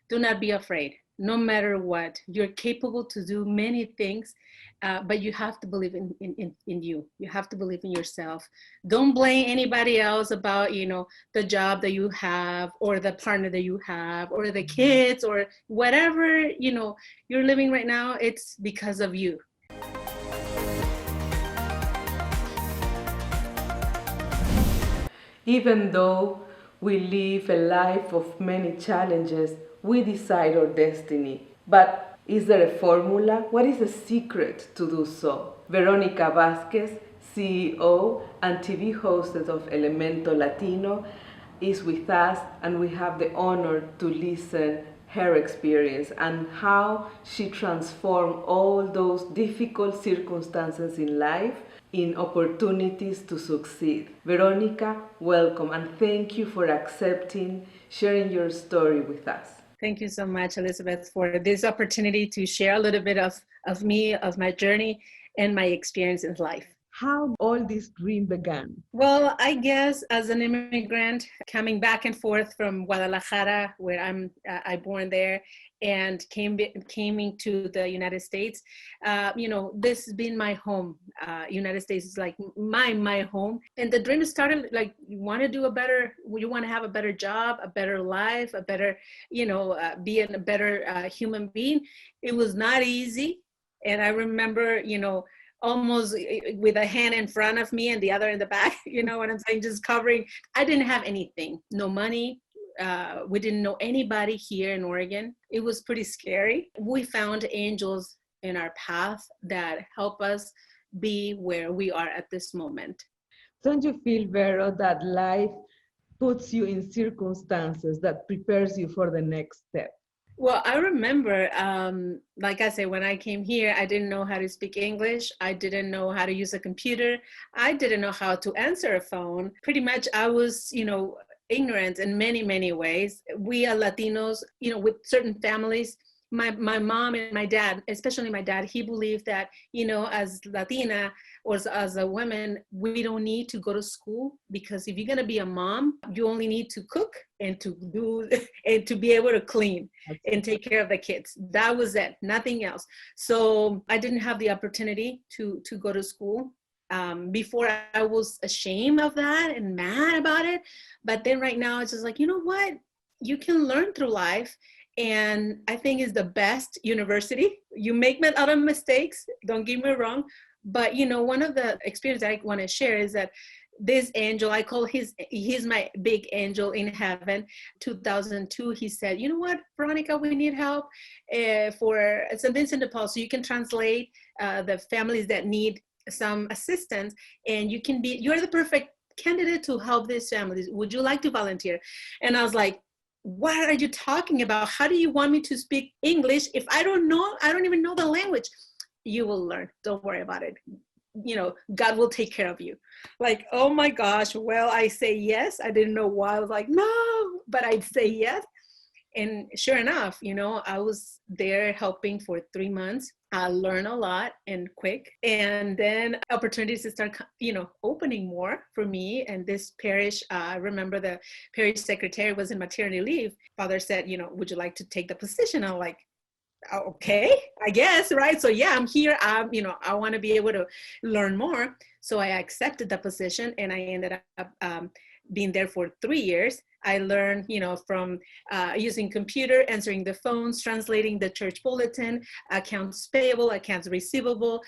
do not be afraid. No matter what, you're capable to do many things, but you have to believe in you. You have to believe in yourself. Don't blame anybody else about, the job that you have or the partner that you have or the kids or whatever, you're living right now. It's because of you. Even though we live a life of many challenges, we decide our destiny. But is there a formula? What is the secret to do so? Verónica Vázquez, CEO and TV host of Elemento Latino, is with us, and we have the honor to listen her experience and how she transformed all those difficult circumstances in life in opportunities to succeed. Verónica, welcome, and thank you for accepting sharing your story with us. Thank you so much, Elizabeth, for this opportunity to share a little bit of me, of my journey, and my experience in life. How all this dream began? Well, I guess as an immigrant coming back and forth from Guadalajara, where I born there, and came into the United States, this has been my home. United States is like my home, and the dream started like you want to have a better job, a better life, a better, being a better human being. It was not easy, and I remember, almost with a hand in front of me and the other in the back, you know what I'm saying, just covering. I didn't have anything, no money. We didn't know anybody here in Oregon. It was pretty scary. We found angels in our path that help us be where we are at this moment. Don't you feel, Vero, that life puts you in circumstances that prepares you for the next step? Well, I remember, like I said, when I came here, I didn't know how to speak English. I didn't know how to use a computer. I didn't know how to answer a phone. Pretty much I was, ignorant in many, many ways. We are Latinos, with certain families. My mom and my dad, especially my dad, he believed that, as Latina or as a woman, we don't need to go to school, because if you're going to be a mom, you only need to cook and to be able to clean and take care of the kids. That was it, nothing else. So I didn't have the opportunity to go to school. Before I was ashamed of that and mad about it. But then right now it's just like, you know what? You can learn through life. And I think it's the best university. You make a lot of mistakes, don't get me wrong. But, one of the experiences I want to share is that this angel, I call he's my big angel in heaven. 2002, he said, you know what, Veronica, we need help for St. Vincent de Paul. So you can translate the families that need some assistance, and you're the perfect candidate to help these families. Would you like to volunteer? And I was like, what are you talking about? How do you want me to speak English if I don't even know the language? You will learn. Don't worry about it. God will take care of you. Like, oh my gosh. Well, I say yes. I didn't know why. I was like, no, but I'd say yes. And sure enough, I was there helping for 3 months. I learned a lot and quick. And then opportunities to start, opening more for me. And this parish, I remember the parish secretary was in maternity leave. Father said, would you like to take the position? I'm like, okay, I guess, right? So yeah, I'm here. I want to be able to learn more. So I accepted the position, and I ended up being there for 3 years. I learned, from using computer, answering the phones, translating the church bulletin, accounts payable, accounts receivable,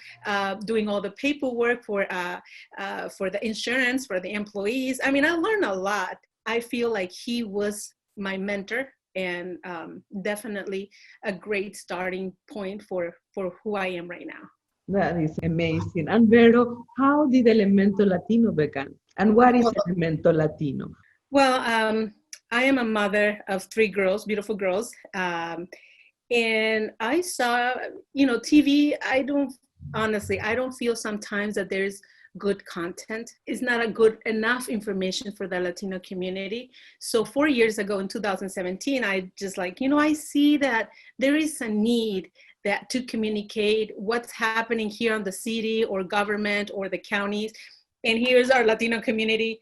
doing all the paperwork for the insurance for the employees. I mean, I learned a lot. I feel like he was my mentor, and definitely a great starting point for who I am right now. That is amazing. And Vero, how did Elemento Latino begin? And what is Elemento Latino? Well, I am a mother of 3 girls, beautiful girls. And I saw, TV, I don't feel sometimes that there's good content. It's not a good enough information for the Latino community. So 4 years ago in 2017, I just I see that there is a need that to communicate what's happening here on the city or government or the counties. And here's our Latino community,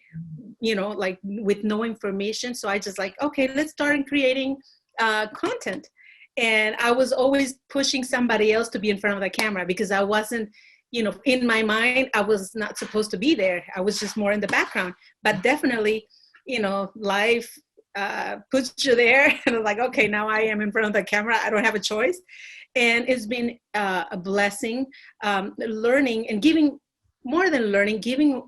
with no information. So I just okay, let's start creating content. And I was always pushing somebody else to be in front of the camera because I wasn't, in my mind, I was not supposed to be there. I was just more in the background. But definitely, life puts you there. And I'm like, okay, now I am in front of the camera. I don't have a choice. And it's been a blessing, learning and giving, more than learning, giving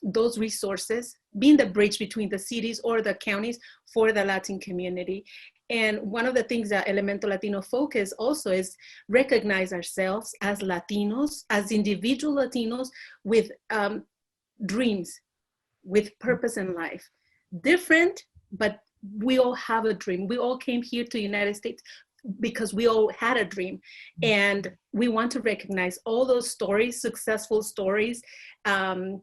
those resources, being the bridge between the cities or the counties for the Latin community. And one of the things that Elemento Latino focus also is recognize ourselves as Latinos, as individual Latinos with dreams, with purpose in life. Different, but we all have a dream. We all came here to the United States because we all had a dream. And we want to recognize all those stories, successful stories, and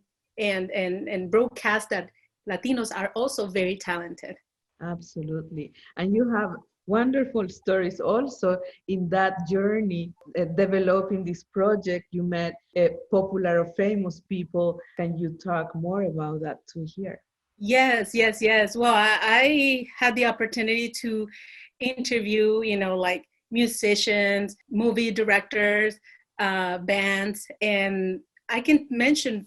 broadcast that Latinos are also very talented. Absolutely. And you have wonderful stories also in that journey, developing this project. You met popular or famous people. Can you talk more about that too here? Yes. Well, I had the opportunity to interview, like musicians, movie directors, bands, and I can mention,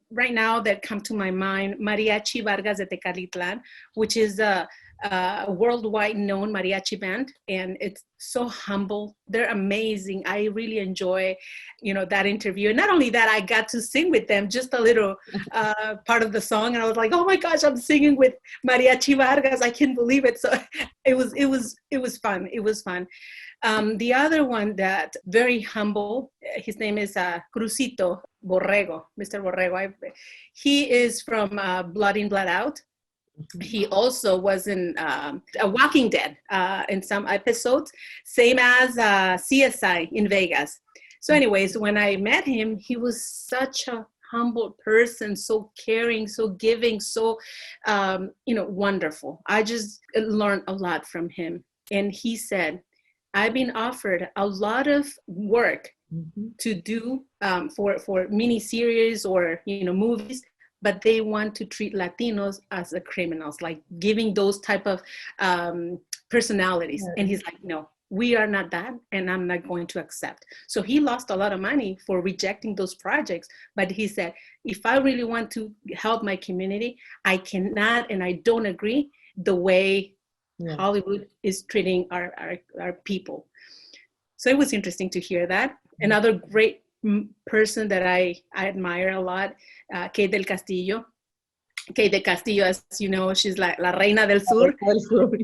right now that come to my mind, Mariachi Vargas de Tecalitlan, which is a worldwide known mariachi band, and it's so humble. They're amazing. I really enjoy, that interview. And not only that, I got to sing with them just a little part of the song, and I was like, oh my gosh, I'm singing with Mariachi Vargas. I can't believe it. So it was fun. It was fun. The other one that very humble, his name is Crucito Borrego, Mr. Borrego. He is from Blood In, Blood Out. He also was in a Walking Dead in some episodes, same as CSI in Vegas. So anyways, when I met him, he was such a humble person, so caring, so giving, so, wonderful. I just learned a lot from him. And he said, I've been offered a lot of work to do for miniseries or, movies, but they want to treat Latinos as the criminals, like giving those type of personalities. Yeah. And he's like, no, we are not that, and I'm not going to accept. So he lost a lot of money for rejecting those projects. But he said, if I really want to help my community, I cannot, and I don't agree the way Hollywood is treating our people. So it was interesting to hear that. Another great person that I admire a lot, Kate del Castillo. Kate del Castillo, as you know, she's like La Reina del Sur.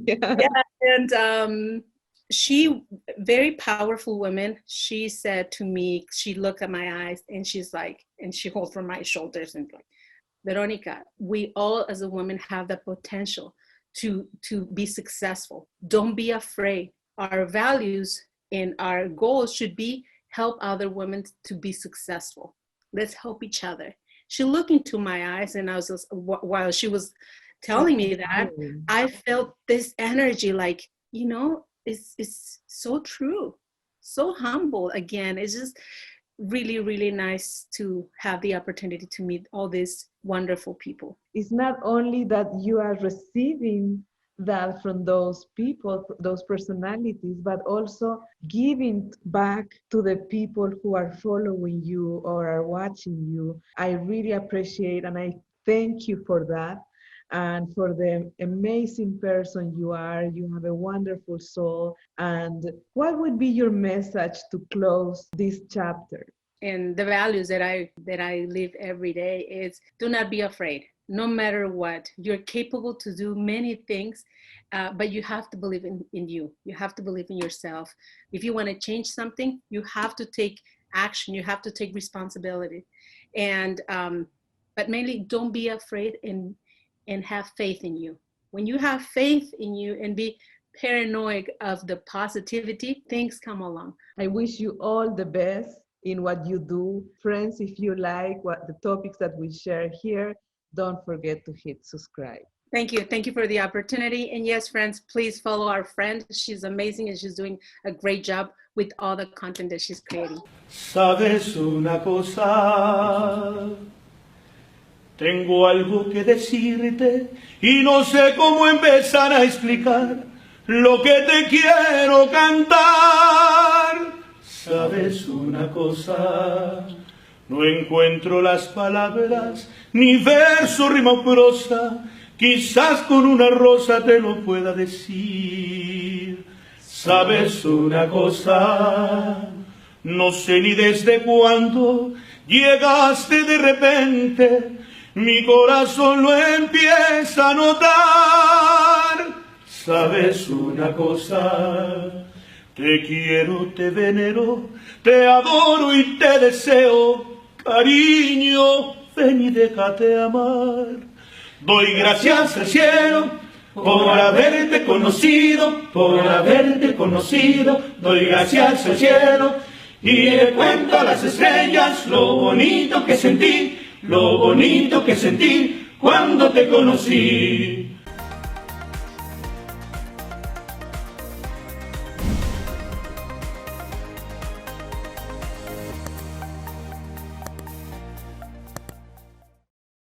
Yeah. And she, very powerful woman. She said to me, she looked at my eyes and she's like, and she holds from my shoulders and like, Veronica, we all as a woman have the potential to be successful. Don't be afraid. Our values and our goals should be help other women to be successful. Let's help each other. She looked into my eyes, and I was just, while she was telling me that, I felt this energy, like, it's so true, so humble. Again, it's just really, really nice to have the opportunity to meet all these wonderful people. It's not only that you are receiving that from those people, those personalities, but also giving back to the people who are following you or are watching you. I really appreciate and I thank you for that and for the amazing person you are. You have a wonderful soul. And what would be your message to close this chapter? And the values that I live every day is do not be afraid. No matter what, you're capable to do many things, but you have to believe in you. You have to believe in yourself. If you want to change something, you have to take action. You have to take responsibility. And, but mainly don't be afraid and have faith in you. When you have faith in you and be paranoid of the positivity, things come along. I wish you all the best in what you do. Friends, if you like what the topics that we share here, don't forget to hit subscribe. Thank you. Thank you for the opportunity. And yes, friends, please follow our friend. She's amazing and she's doing a great job with all the content that she's creating. Sabes una cosa, Tengo algo que decirte y no sé cómo empezar a explicar lo que te quiero cantar. ¿Sabes una cosa? No encuentro las palabras, ni verso, rima o prosa. Quizás con una rosa te lo pueda decir. ¿Sabes una cosa? No sé ni desde cuándo llegaste de repente. Mi corazón lo empieza a notar. ¿Sabes una cosa? Te quiero, te venero, te adoro y te deseo. Cariño, ven y déjate amar. Doy gracias al cielo por haberte conocido, por haberte conocido. Doy gracias al cielo y le cuento a las estrellas lo bonito que sentí, lo bonito que sentí cuando te conocí.